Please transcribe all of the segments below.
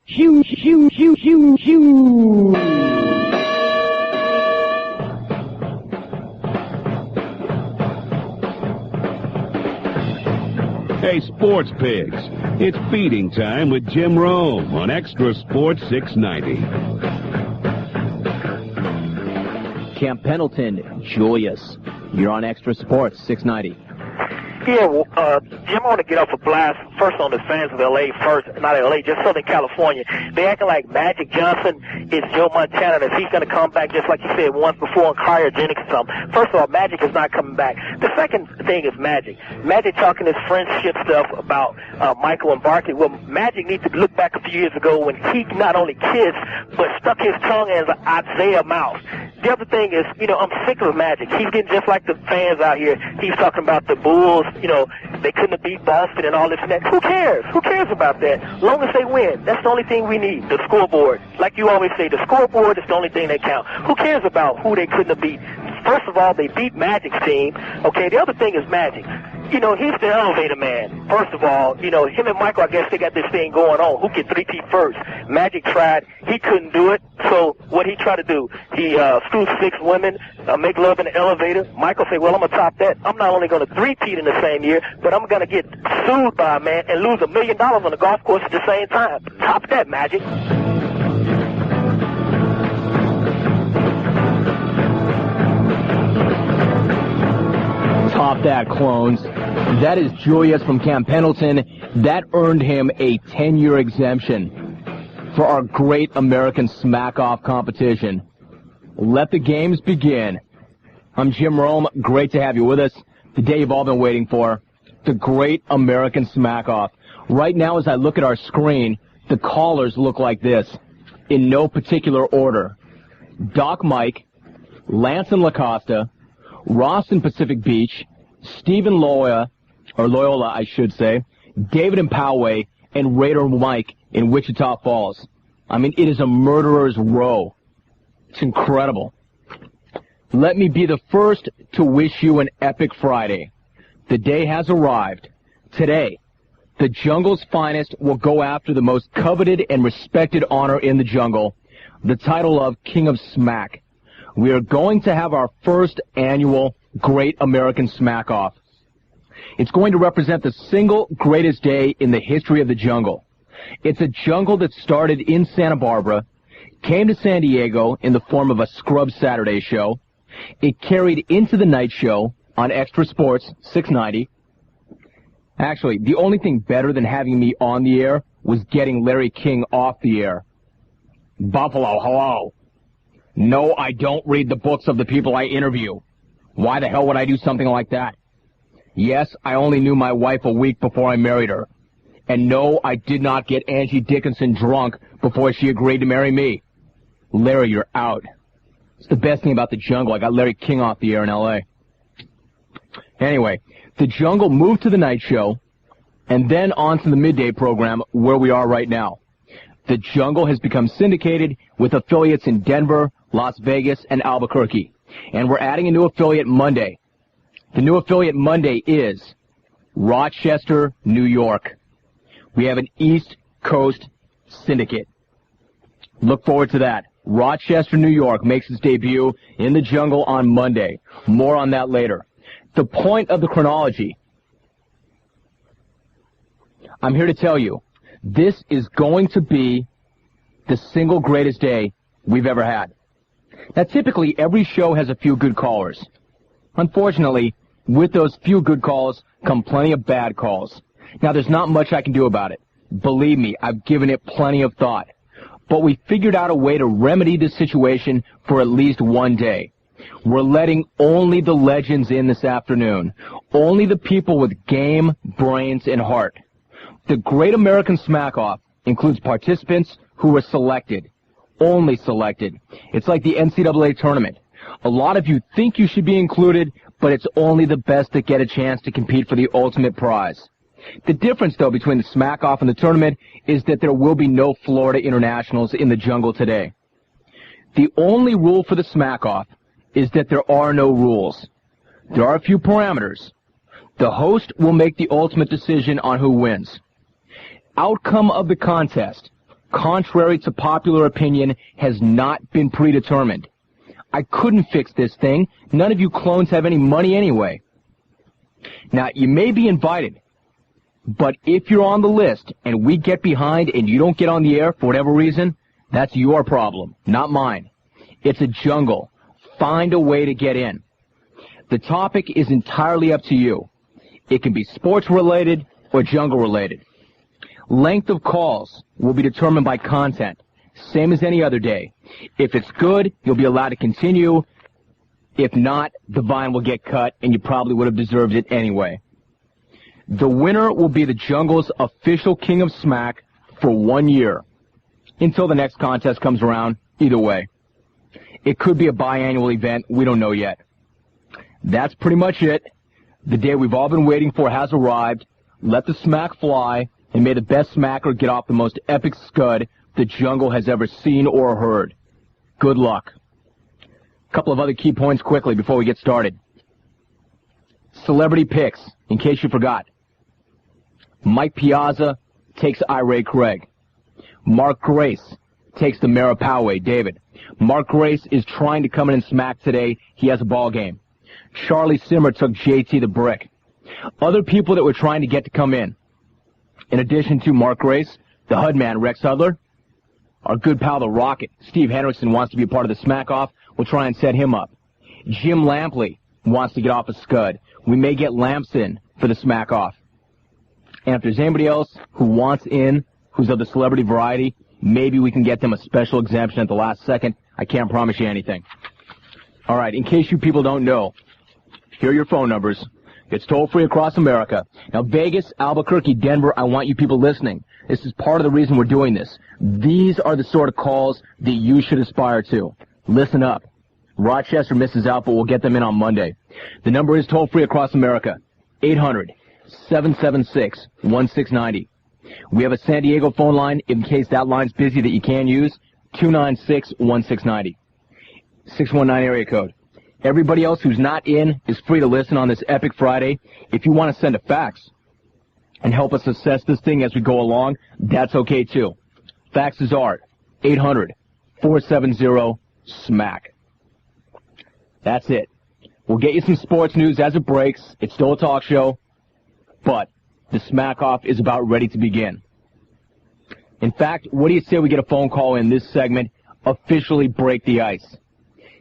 Huge. Hey, sports pigs, it's feeding time with Jim Rome on Extra Sports 690. Camp Pendleton, Julius. You're on Extra Sports 690. Yeah, well, Jim, I want to get off a blast first on the fans of L.A. first, not L.A., just Southern California. They acting like Magic Johnson is Joe Montana, and if he's going to come back just like you said once before and cryogenics or something. First of all, Magic is not coming back. The second thing is Magic. Magic talking his friendship stuff about Michael and Barkley. Well, Magic needs to look back a few years ago when he not only kissed, but stuck his tongue in the Isaiah mouth. The other thing is, I'm sick of Magic. He's getting just like the fans out here. He's talking about the Bulls, they couldn't have beat Boston and all this and that. Who cares? Who cares about that? As long as they win. That's the only thing we need, the scoreboard. Like you always say, the scoreboard is the only thing that counts. Who cares about who they couldn't have beat? First of all, they beat Magic's team. Okay, the other thing is Magic. He's the elevator man. First of all, him and Michael, I guess they got this thing going on. Who can three-peat first? Magic tried. He couldn't do it. So what he tried to do, he screwed 6 women, make love in the elevator. Michael said, well, I'm going to top that. I'm not only going to three-peat in the same year, but I'm going to get sued by a man and lose $1 million on the golf course at the same time. Top that, Magic. Top that, clones. That is Julius from Camp Pendleton. That earned him a 10-year exemption for our great American smack-off competition. Let the games begin. I'm Jim Rome. Great to have you with us. The day you've all been waiting for, the great American smack-off. Right now, as I look at our screen, the callers look like this, in no particular order. Doc Mike, Lance and LaCosta, Ross in Pacific Beach, Stephen Loyola, I should say, David in Poway, and Raider Mike in Wichita Falls. I mean, it is a murderer's row. It's incredible. Let me be the first to wish you an epic Friday. The day has arrived. Today, the jungle's finest will go after the most coveted and respected honor in the jungle, the title of King of Smack. We are going to have our first annual Great American Smack-Off. It's going to represent the single greatest day in the history of the jungle. It's a jungle that started in Santa Barbara, came to San Diego in the form of a Scrub Saturday show. It carried into the night show on Extra Sports 690. Actually, the only thing better than having me on the air was getting Larry King off the air. Buffalo, hello. No, I don't read the books of the people I interview. Why the hell would I do something like that? Yes, I only knew my wife a week before I married her. And no, I did not get Angie Dickinson drunk before she agreed to marry me. Larry, you're out. It's the best thing about the jungle. I got Larry King off the air in L.A. Anyway, the jungle moved to the night show and then on to the midday program where we are right now. The jungle has become syndicated with affiliates in Denver, Las Vegas, and Albuquerque. And we're adding a new affiliate Monday. The new affiliate Monday is Rochester, New York. We have an East Coast syndicate. Look forward to that. Rochester, New York makes its debut in the jungle on Monday. More on that later. The point of the chronology. I'm here to tell you, this is going to be the single greatest day we've ever had. Now, typically, every show has a few good callers. Unfortunately, with those few good calls come plenty of bad calls. Now, there's not much I can do about it. Believe me, I've given it plenty of thought. But we figured out a way to remedy this situation for at least one day. We're letting only the legends in this afternoon. Only the people with game, brains, and heart. The Great American Smack-Off includes participants who were selected. Only selected. It's like the NCAA tournament. A lot of you think you should be included, but it's only the best that get a chance to compete for the ultimate prize. The difference, though, between the Smack-Off and the tournament is that there will be no Florida internationals in the jungle today. The only rule for the Smack-Off is that there are no rules. There are a few parameters. The host will make the ultimate decision on who wins. Outcome of the contest, contrary to popular opinion, has not been predetermined. I couldn't fix this thing. None of you clones have any money anyway. Now, you may be invited, but if you're on the list and we get behind and you don't get on the air for whatever reason, that's your problem, not mine. It's a jungle. Find a way to get in. The topic is entirely up to you. It can be sports-related or jungle-related. Length of calls will be determined by content, same as any other day. If it's good, you'll be allowed to continue. If not, the vine will get cut, and you probably would have deserved it anyway. The winner will be the jungle's official King of Smack for 1 year, until the next contest comes around, either way. It could be a biannual event, we don't know yet. That's pretty much it. The day we've all been waiting for has arrived. Let the smack fly, and may the best smacker get off the most epic scud the jungle has ever seen or heard. Good luck. A couple of other key points quickly before we get started. Celebrity picks, in case you forgot. Mike Piazza takes Ira Craig. Mark Grace takes the Marapawe, David. Mark Grace is trying to come in and smack today. He has a ball game. Charlie Simmer took JT the Brick. Other people that were trying to get to come in addition to Mark Grace, the HUD man, Rex Hudler, our good pal, the Rocket, Steve Hendrickson, wants to be a part of the smack-off. We'll try and set him up. Jim Lampley wants to get off a scud. We may get Lamps in for the smack-off. And if there's anybody else who wants in, who's of the celebrity variety, maybe we can get them a special exemption at the last second. I can't promise you anything. All right, in case you people don't know, here are your phone numbers. It's toll-free across America. Now, Vegas, Albuquerque, Denver, I want you people listening. This is part of the reason we're doing this. These are the sort of calls that you should aspire to. Listen up. Rochester misses out, but we'll get them in on Monday. The number is toll-free across America. 800-776-1690. We have a San Diego phone line in case that line's busy that you can use. 296-1690. 619 area code. Everybody else who's not in is free to listen on this epic Friday. If you want to send a fax and help us assess this thing as we go along, that's okay too. Faxes are 800-470-SMACK. That's it. We'll get you some sports news as it breaks. It's still a talk show, but the smack-off is about ready to begin. In fact, what do you say we get a phone call in this segment, officially break the ice?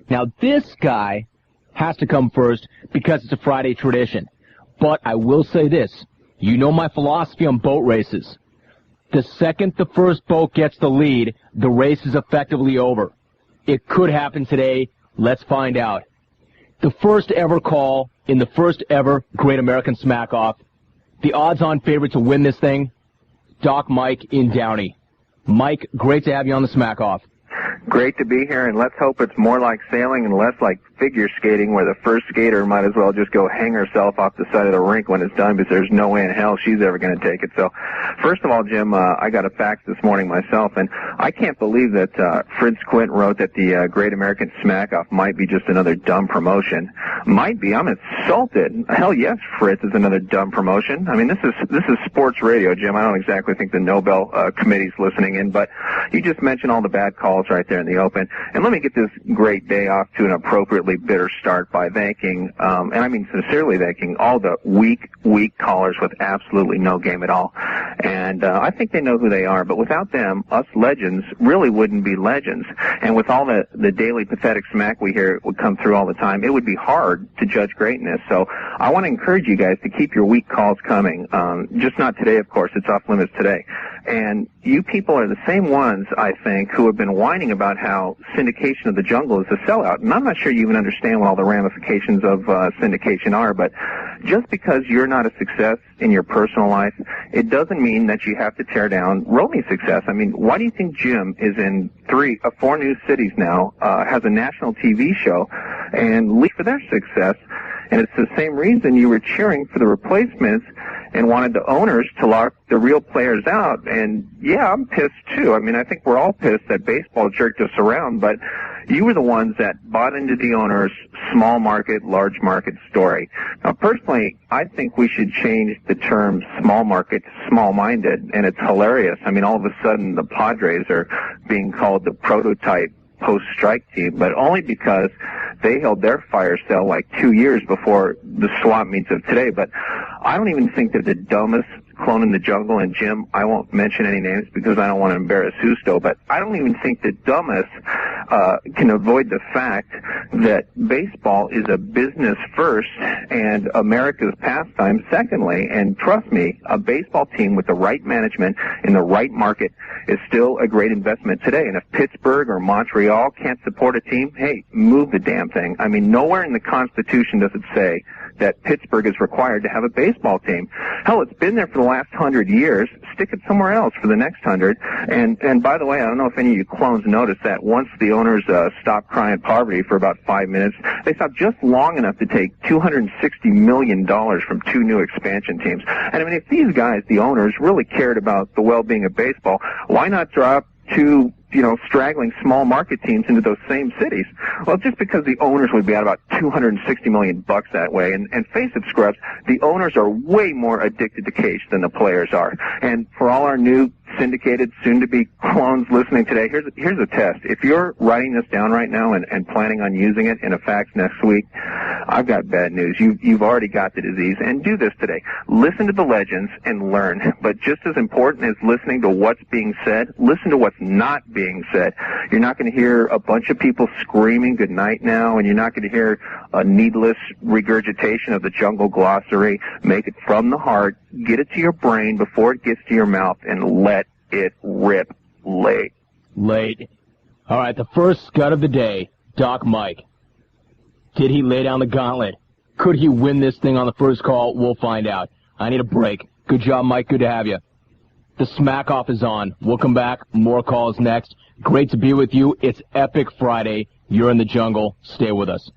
Now, this guy has to come first because it's a Friday tradition. But I will say this. You know my philosophy on boat races. The second the first boat gets the lead, the race is effectively over. It could happen today. Let's find out. The first ever call in the first ever Great American Smack-Off. The odds-on favorite to win this thing, Doc Mike in Downey. Mike, great to have you on the Smack-Off. Great to be here, and let's hope it's more like sailing and less like figure skating, where the first skater might as well just go hang herself off the side of the rink when it's done, because there's no way in hell she's ever going to take it. So, first of all, Jim, I got a fax this morning myself, and I can't believe that Fritz Quint wrote that the Great American Smack-Off might be just another dumb promotion. Might be. I'm insulted. Hell yes, Fritz is another dumb promotion. I mean, this is sports radio, Jim. I don't exactly think the Nobel Committee's listening in, but you just mentioned all the bad calls right there in the open. And let me get this great day off to an appropriately bitter start by thanking, and I mean sincerely thanking, all the weak callers with absolutely no game at all. And I think they know who they are, but without them, us legends really wouldn't be legends. And with all the daily pathetic smack we hear would come through all the time, it would be hard to judge greatness. So I want to encourage you guys to keep your weak calls coming. Just not today, of course. It's off limits today. And you people are the same ones, I think, who have been whining about how syndication of the jungle is a sellout. And I'm not sure you even understand what all the ramifications of syndication are, but just because you're not a success in your personal life, it doesn't mean that you have to tear down Romy's success. I mean, why do you think Jim is in 4 new cities now, has a national TV show, and lead for their success? And it's the same reason you were cheering for the replacements and wanted the owners to lock the real players out. And, yeah, I'm pissed, too. I mean, I think we're all pissed that baseball jerked us around, but you were the ones that bought into the owner's small market, large market story. Now, personally, I think we should change the term small market to small-minded, and it's hilarious. I mean, all of a sudden, the Padres are being called the prototype post-strike team, but only because they held their fire sale like 2 years before the swap meets of today. But I don't even think they're the dumbest clone in the jungle. And Jim, I won't mention any names because I don't want to embarrass Husto, but I don't even think the dumbest can avoid the fact that baseball is a business first and America's pastime secondly. And trust me, a baseball team with the right management in the right market is still a great investment today. And if Pittsburgh or Montreal can't support a team, hey, move the damn thing. I mean, nowhere in the Constitution does it say that Pittsburgh is required to have a baseball team. Hell, it's been there for the last 100 years. Stick it somewhere else for the next 100. And by the way, I don't know if any of you clones noticed that once the owners stopped crying poverty for about 5 minutes, they stopped just long enough to take $260 million from 2 new expansion teams. And I mean, if these guys, the owners, really cared about the well-being of baseball, why not drop 2 straggling small market teams into those same cities? Well, just because the owners would be out about $260 million that way. And face it, scrubs, the owners are way more addicted to cash than the players are. And for all our new syndicated, soon-to-be clones listening today, here's a test. If you're writing this down right now and planning on using it in a fax next week, I've got bad news. You've already got the disease. And do this today. Listen to the legends and learn. But just as important as listening to what's being said, listen to what's not being said. You're not going to hear a bunch of people screaming good night now, and you're not going to hear a needless regurgitation of the jungle glossary. Make it from the heart. Get it to your brain before it gets to your mouth, and let it rip late. All right, the first scud of the day, Doc Mike. Did he lay down the gauntlet? Could he win this thing on the first call? We'll find out. I need a break. Good job, Mike. Good to have you. The Smack Off is on. We'll come back. More calls next. Great to be with you. It's Epic Friday. You're in the jungle. Stay with us.